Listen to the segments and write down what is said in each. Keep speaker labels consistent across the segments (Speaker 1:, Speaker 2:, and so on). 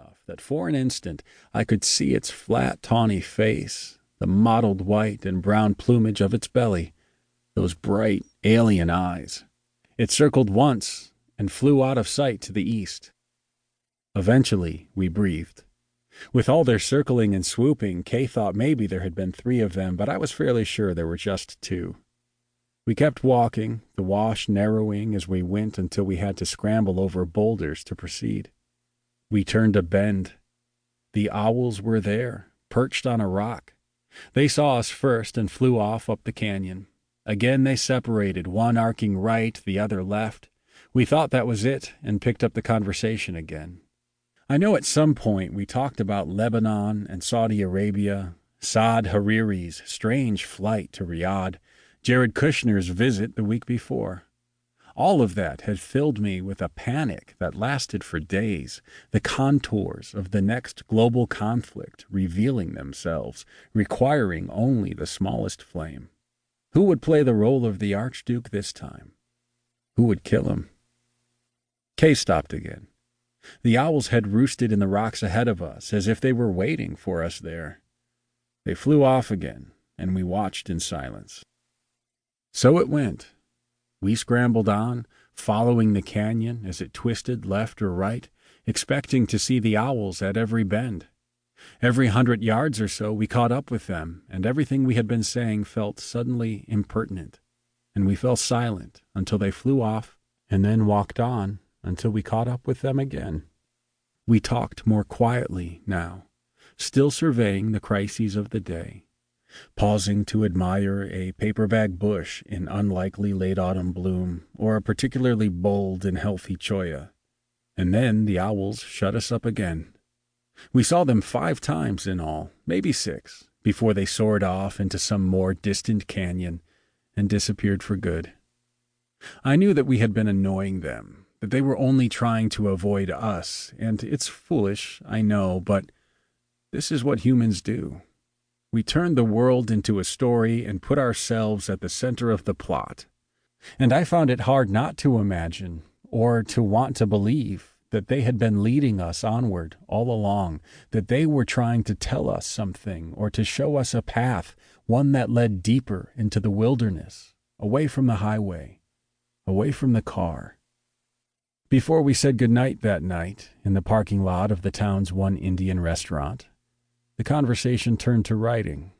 Speaker 1: enough that for an instant I could see its flat, tawny face, the mottled white and brown plumage of its belly, those bright, alien eyes. It circled once and flew out of sight to the east. Eventually, we breathed. With all their circling and swooping, Kay thought maybe there had been 3 of them, but I was fairly sure there were just 2. We kept walking, the wash narrowing as we went until we had to scramble over boulders to proceed. We turned a bend. The owls were there, perched on a rock. They saw us first and flew off up the canyon. Again they separated, one arcing right, the other left. We thought that was it and picked up the conversation again. I know at some point we talked about Lebanon and Saudi Arabia, Saad Hariri's strange flight to Riyadh, Jared Kushner's visit the week before. All of that had filled me with a panic that lasted for days, the contours of the next global conflict revealing themselves, requiring only the smallest flame. Who would play the role of the Archduke this time? Who would kill him? Kay stopped again. The owls had roosted in the rocks ahead of us, as if they were waiting for us there. They flew off again, and we watched in silence. So it went. We scrambled on, following the canyon as it twisted left or right, expecting to see the owls at every bend. Every 100 yards or so we caught up with them, and everything we had been saying felt suddenly impertinent, and we fell silent until they flew off, and then walked on until we caught up with them again. We talked more quietly now, still surveying the crises of the day, pausing to admire a paper-bag bush in unlikely late autumn bloom, or a particularly bold and healthy cholla. And then the owls shut us up again. We saw them 5 times in all, maybe 6, before they soared off into some more distant canyon and disappeared for good. I knew that we had been annoying them, that they were only trying to avoid us, and it's foolish, I know, but this is what humans do. We turn the world into a story and put ourselves at the center of the plot. And I found it hard not to imagine, or to want to believe, that they had been leading us onward all along, that they were trying to tell us something, or to show us a path, one that led deeper into the wilderness, away from the highway, away from the car. Before we said goodnight that night, in the parking lot of the town's one Indian restaurant, the conversation turned to writing.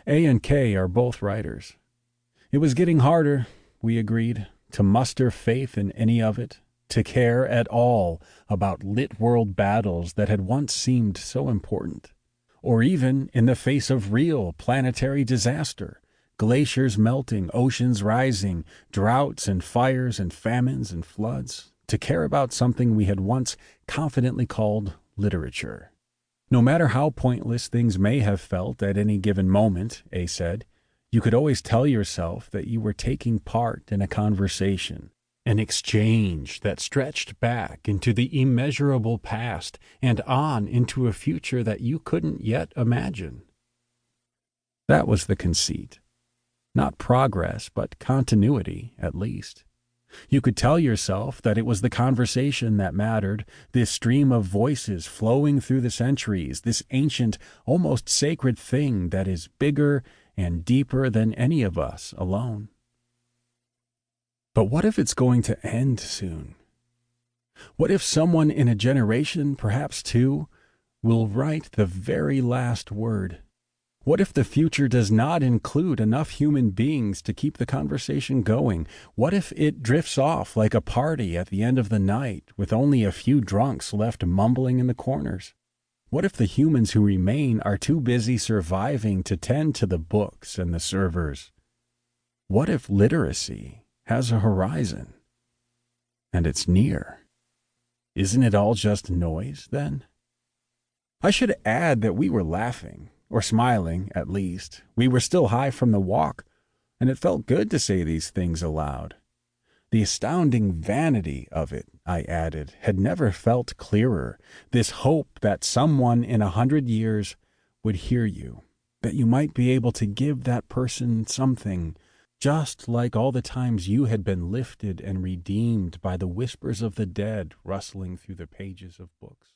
Speaker 1: A and K are both writers. It was getting harder, we agreed, to muster faith in any of it, to care at all about lit world battles that had once seemed so important, or even in the face of real planetary disaster, glaciers melting, oceans rising, droughts and fires and famines and floods, to care about something we had once confidently called literature. No matter how pointless things may have felt at any given moment, A said, you could always tell yourself that you were taking part in a conversation, an exchange that stretched back into the immeasurable past and on into a future that you couldn't yet imagine. That was the conceit. Not progress, but continuity, at least. You could tell yourself that it was the conversation that mattered, this stream of voices flowing through the centuries, this ancient, almost sacred thing that is bigger and deeper than any of us alone. But what if it's going to end soon? What if someone in a generation, perhaps 2, will write the very last word? What if the future does not include enough human beings to keep the conversation going? What if it drifts off like a party at the end of the night with only a few drunks left mumbling in the corners? What if the humans who remain are too busy surviving to tend to the books and the servers? What if literacy has a horizon? And it's near. Isn't it all just noise, then? I should add that we were laughing. Or smiling, at least. We were still high from the walk, and it felt good to say these things aloud. The astounding vanity of it, I added, had never felt clearer. This hope that someone in 100 years would hear you, that you might be able to give that person something, just like all the times you had been lifted and redeemed by the whispers of the dead rustling through the pages of books.